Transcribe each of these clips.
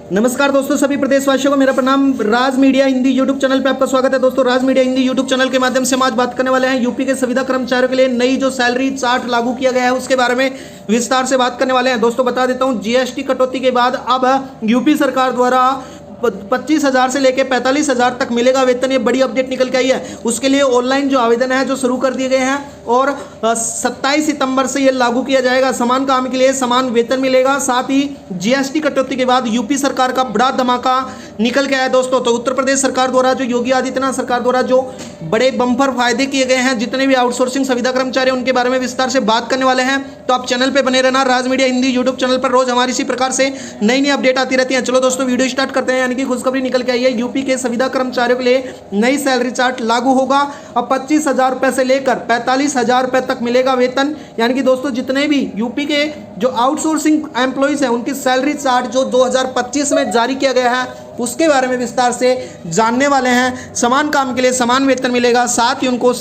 नमस्कार दोस्तों, सभी प्रदेशवासियों को मेरा प्रणाम। राज मीडिया हिंदी यूट्यूब चैनल पे आपका स्वागत है। दोस्तों, राज मीडिया हिंदी यूट्यूब चैनल के माध्यम से हम आज बात करने वाले हैं यूपी के संविदा कर्मचारियों के लिए नई जो सैलरी चार्ट लागू किया गया है उसके बारे में विस्तार से बात करने वाले हैं। दोस्तों, बता देता हूं, जीएसटी कटौती के बाद अब यूपी सरकार द्वारा 25,000 से लेकर 45,000 तक मिलेगा वेतन। ये बड़ी अपडेट निकल के आई है। उसके लिए ऑनलाइन जो आवेदन है जो शुरू कर दिए गए हैं और 27 सितंबर से ये लागू किया जाएगा। समान काम के लिए समान वेतन मिलेगा। साथ ही जीएसटी कटौती के बाद यूपी सरकार का बड़ा धमाका निकल के आया दोस्तों। तो उत्तर प्रदेश सरकार द्वारा जो योगी आदित्यनाथ सरकार द्वारा जो बड़े बम्पर फायदे किए गए हैं जितने भी आउटसोर्सिंग संविदा कर्मचारी उनके बारे में विस्तार से बात करने वाले हैं। तो आप चैनल पे बने रहना। राज मीडिया हिंदी यूट्यूब चैनल पर रोज हमारी इसी प्रकार से नई नई अपडेट आती रहती है। चलो दोस्तों, वीडियो स्टार्ट करते हैं। यानी कि खुशखबरी निकल के आई है, यूपी के संविदा कर्मचारियों के लिए नई सैलरी चार्ट लागू होगा। अब 25,000 रुपए से लेकर 45,000 रुपए तक मिलेगा वेतन। यानी कि दोस्तों, जितने भी यूपी के जो आउटसोर्सिंग एम्प्लॉइज हैं उनकी सैलरी चार्ट जो 2025 में जारी किया गया है उसके बारे में विस्तार से जानने वाले हैं। समान काम के लिए समान वेतन मिलेगा। साथ ही उनको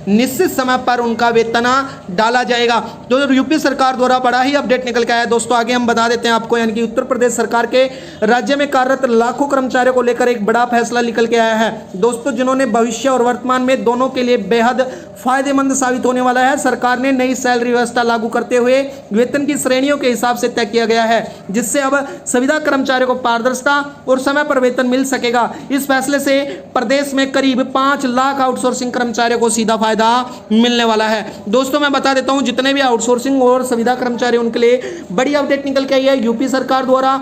निश्चित समय पर उनका वेतन डाला जाएगा। तो यूपी सरकार द्वारा बड़ा ही अपडेट निकल के आया है दोस्तों। आगे हम बता देते हैं आपको। यानी कि उत्तर प्रदेश सरकार के राज्य में कार्यरत लाखों कर्मचारियों को लेकर एक बड़ा फैसला निकल के आया है दोस्तों, जिन्होंने भविष्य और वर्तमान में दोनों के लिए बेहद फायदेमंद साबित होने वाला है। सरकार ने नई सैलरी व्यवस्था लागू करते हुए वेतन की श्रेणियों के हिसाब से तय किया गया है, जिससे अब संविदा कर्मचारियों को पारदर्शिता और समय पर वेतन मिल सकेगा। इस फैसले से प्रदेश में करीब 5 लाख आउटसोर्सिंग कर्मचारियों को सीधा फायदा मिलने वाला है। दोस्तों, मैं बता देता हूं, जितने भी आउटसोर्सिंग और संविदा कर्मचारी उनके लिए बड़ी अपडेट निकल के आई है यूपी सरकार द्वारा।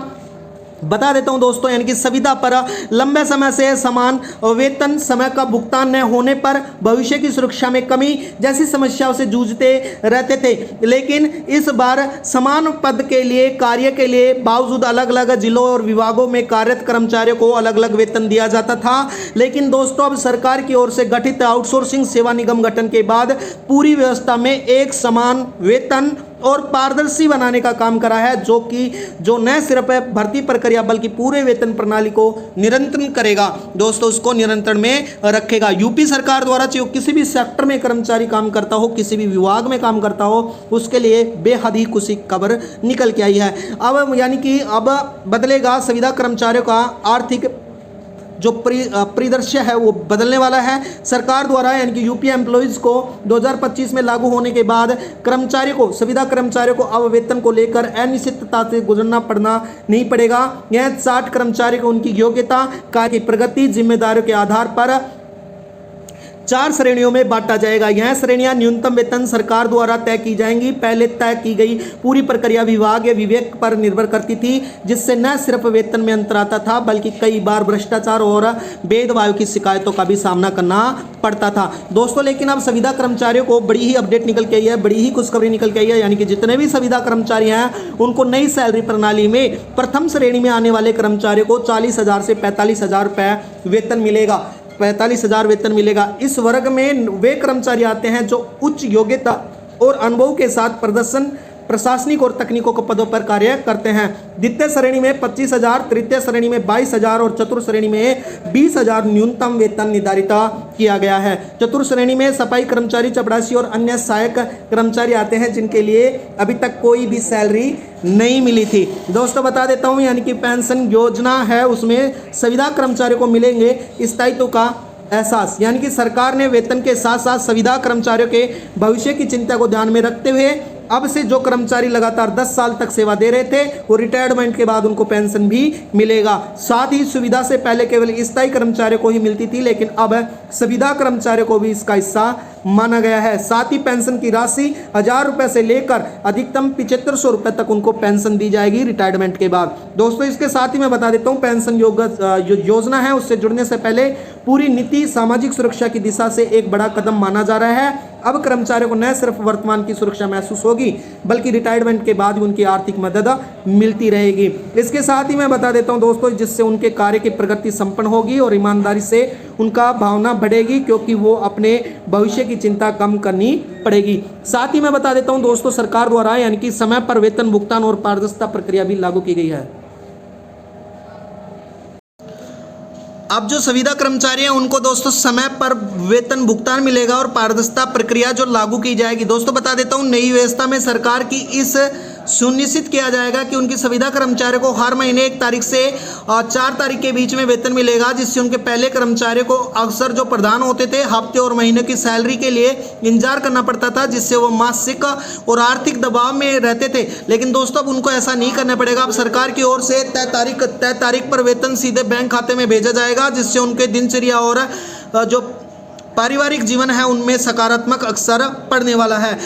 बता देता हूं दोस्तों, यानी कि संविदा पर लंबे समय से समान वेतन समय का भुगतान न होने पर भविष्य की सुरक्षा में कमी जैसी समस्याओं से जूझते रहते थे। लेकिन इस बार समान पद के लिए कार्य के लिए बावजूद अलग अलग जिलों और विभागों में कार्यरत कर्मचारियों को अलग अलग वेतन दिया जाता था। लेकिन दोस्तों, अब सरकार की ओर से गठित आउटसोर्सिंग सेवा निगम गठन के बाद पूरी व्यवस्था में एक समान वेतन और पारदर्शी बनाने का काम करा है, जो न सिर्फ भर्ती प्रक्रिया बल्कि पूरे वेतन प्रणाली को निरंतर करेगा दोस्तों, उसको निरंतर में रखेगा। यूपी सरकार द्वारा चाहे किसी भी सेक्टर में कर्मचारी काम करता हो, किसी भी विभाग में काम करता हो, उसके लिए बेहद ही खुशी खबर निकल के आई है। अब यानी कि अब बदलेगा संविदा कर्मचारियों का आर्थिक जो परिदृश्य है वो बदलने वाला है। सरकार द्वारा यानी कि यूपी एम्प्लॉइज को 2025 में लागू होने के बाद कर्मचारियों को संविदा कर्मचारियों को अब वेतन को लेकर अनिश्चितता से गुजरना पड़ना नहीं पड़ेगा। यह 60 कर्मचारी को उनकी योग्यता, कार्य की प्रगति, जिम्मेदारियों के आधार पर 4 श्रेणियों में बांटा जाएगा। यह श्रेणियां न्यूनतम वेतन सरकार द्वारा तय की जाएंगी। पहले तय की गई पूरी प्रक्रिया विभाग या विवेक पर निर्भर करती थी, जिससे न सिर्फ वेतन में अंतर आता था बल्कि कई बार भ्रष्टाचार और भेदभाव की शिकायतों का भी सामना करना पड़ता था दोस्तों। लेकिन अब संविदा कर्मचारियों को बड़ी ही अपडेट निकल के आई है, बड़ी ही खुशखबरी निकल के आई है। यानी कि जितने भी संविदा कर्मचारी हैं उनको नई सैलरी प्रणाली में प्रथम श्रेणी में आने वाले कर्मचारियों को 40,000 से 45,000 रुपये वेतन मिलेगा। 45,000 वेतन मिलेगा। इस वर्ग में वे कर्मचारी आते हैं जो उच्च योग्यता और अनुभव के साथ प्रशासनिक और तकनीकों के पदों पर कार्य करते हैं। द्वितीय श्रेणी में 25,000, तृतीय श्रेणी में 22,000 और चतुर्थ श्रेणी में 20,000 न्यूनतम वेतन निर्धारित किया गया है। चतुर्थ श्रेणी में सफाई कर्मचारी, चपरासी और अन्य सहायक कर्मचारी आते हैं जिनके लिए अभी तक कोई भी सैलरी नहीं मिली थी। दोस्तों, बता देता हूं, यानी कि पेंशन योजना है उसमें संविदा कर्मचारियों को मिलेंगे स्थायित्व का एहसास। यानी कि सरकार ने वेतन के साथ साथ संविदा कर्मचारियों के भविष्य की चिंता को ध्यान में रखते हुए अब से जो कर्मचारी लगातार 10 साल तक सेवा दे रहे थे वो रिटायरमेंट के बाद उनको पेंशन भी मिलेगा। साथ ही सुविधा से पहले केवल स्थायी कर्मचारियों को ही मिलती थी, लेकिन अब संविदा कर्मचारियों को भी इसका हिस्सा माना गया है। साथ ही पेंशन की राशि 1,000 रुपये से लेकर अधिकतम 7500 रुपये तक उनको पेंशन दी जाएगी रिटायरमेंट के बाद। दोस्तों, इसके साथ ही मैं बता देता हूँ, पेंशन योजना है उससे जुड़ने से पहले पूरी नीति सामाजिक सुरक्षा की दिशा से एक बड़ा कदम माना जा रहा है। अब कर्मचारियों को न सिर्फ वर्तमान की सुरक्षा महसूस होगी बल्कि रिटायरमेंट के बाद भी उनकी आर्थिक मदद मिलती रहेगी। इसके साथ ही मैं बता देता हूं दोस्तों, जिससे उनके कार्य की प्रगति संपन्न होगी और ईमानदारी से उनका भावना बढ़ेगी, क्योंकि वो अपने भविष्य की चिंता कम करनी पड़ेगी। साथ ही मैं बता देता हूं दोस्तों, सरकार द्वारा यानी कि समय पर वेतन भुगतान और पारदर्शिता प्रक्रिया भी लागू की गई है। अब जो संविदा कर्मचारी हैं उनको दोस्तों समय पर वेतन भुगतान मिलेगा और पारदर्शिता प्रक्रिया जो लागू की जाएगी। दोस्तों, बता देता हूं, नई व्यवस्था में सरकार की इस सुनिश्चित किया जाएगा कि उनकी संविदा कर्मचारियों को हर महीने 1 तारीख से 4 तारीख के बीच में वेतन मिलेगा, जिससे उनके पहले कर्मचारियों को अक्सर जो प्रदान होते थे हफ्ते और महीने की सैलरी के लिए इंतजार करना पड़ता था, जिससे वो मानसिक और आर्थिक दबाव में रहते थे। लेकिन दोस्तों अब उनको ऐसा नहीं करना पड़ेगा। अब सरकार की ओर से तय तारीख पर वेतन सीधे बैंक खाते में भेजा जाएगा, जिससे उनके दिनचर्या और जो पारिवारिक जीवन है उनमें सकारात्मक असर पड़ने वाला है।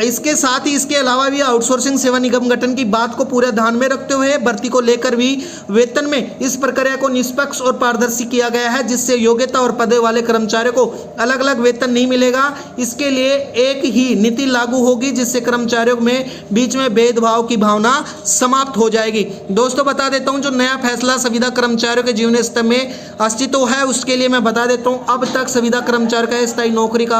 इसके साथ ही इसके अलावा भी आउटसोर्सिंग सेवा निगम गठन की बात को पूरे ध्यान में रखते हुए भर्ती को लेकर भी वेतन में इस प्रक्रिया को निष्पक्ष और पारदर्शी किया गया है, जिससे योग्यता और पद वाले कर्मचारियों को अलग अलग वेतन नहीं मिलेगा। इसके लिए एक ही नीति लागू होगी, जिससे कर्मचारियों में बीच में भेदभाव की भावना समाप्त हो जाएगी। दोस्तों बता देता हूँ, जो नया फैसला संविदा कर्मचारियों के जीवन स्तर में अस्तित्व है उसके लिए मैं बता देता हूँ, अब तक संविदा कर्मचारी का स्थायी नौकरी का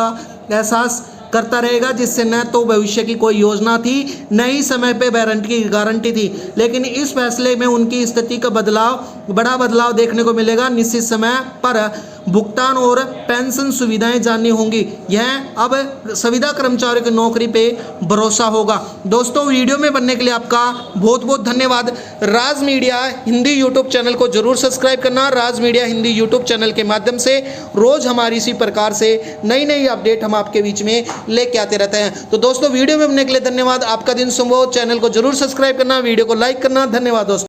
एहसास करता रहेगा, जिससे न तो भविष्य की कोई योजना थी, न ही समय पे गारंटी थी। लेकिन इस फैसले में उनकी स्थिति का बड़ा बदलाव देखने को मिलेगा। निश्चित समय पर भुगतान और पेंशन सुविधाएं जाननी होंगी। यह अब संविदा कर्मचारियों की नौकरी पे भरोसा होगा। दोस्तों वीडियो में बनने के लिए आपका बहुत बहुत धन्यवाद। राज मीडिया हिंदी यूट्यूब चैनल को जरूर सब्सक्राइब करना। राज मीडिया हिंदी यूट्यूब चैनल के माध्यम से रोज हमारी इसी प्रकार से नई अपडेट हम आपके बीच में लेके आते रहते हैं। तो दोस्तों वीडियो में बनने के लिए धन्यवाद। आपका दिन शुभ हो। चैनल को जरूर सब्सक्राइब करना, वीडियो को लाइक करना। धन्यवाद दोस्तों।